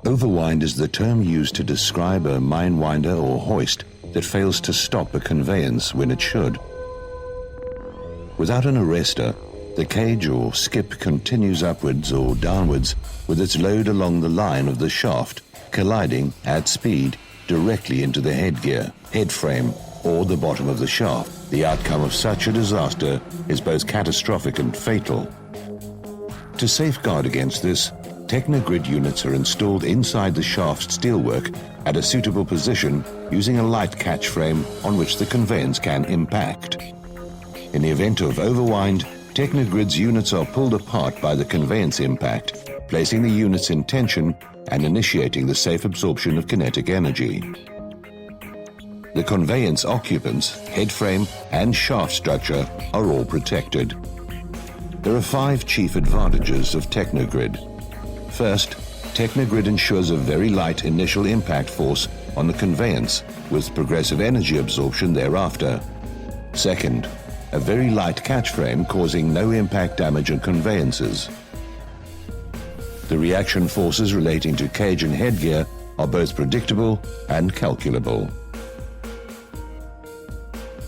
Overwind is the term used to describe a mine winder or hoist that fails to stop a conveyance when it should. Without an arrestor, the cage or skip continues upwards or downwards with its load along the line of the shaft, colliding at speed directly into the headgear, head frame, or the bottom of the shaft. The outcome of such a disaster is both catastrophic and fatal. To safeguard against this, Technogrid units are installed inside the shaft's steelwork at a suitable position using a light catch frame on which the conveyance can impact. In the event of overwind, Technogrid's units are pulled apart by the conveyance impact, placing the units in tension and initiating the safe absorption of kinetic energy. The conveyance occupants, head frame, and shaft structure are all protected. There are 5 chief advantages of Technogrid. First, Technogrid ensures a very light initial impact force on the conveyance with progressive energy absorption thereafter. Second, a very light catch frame causing no impact damage on conveyances. The reaction forces relating to cage and headgear are both predictable and calculable.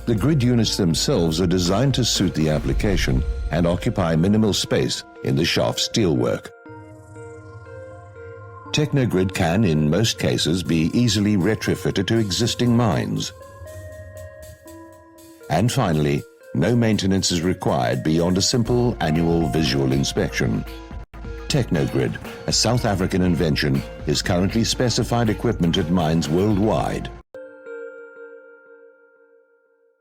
The grid units themselves are designed to suit the application and occupy minimal space in the shaft steelwork. Technogrid can, in most cases, be easily retrofitted to existing mines. And finally, no maintenance is required beyond a simple annual visual inspection. Technogrid, a South African invention, is currently specified equipment at mines worldwide.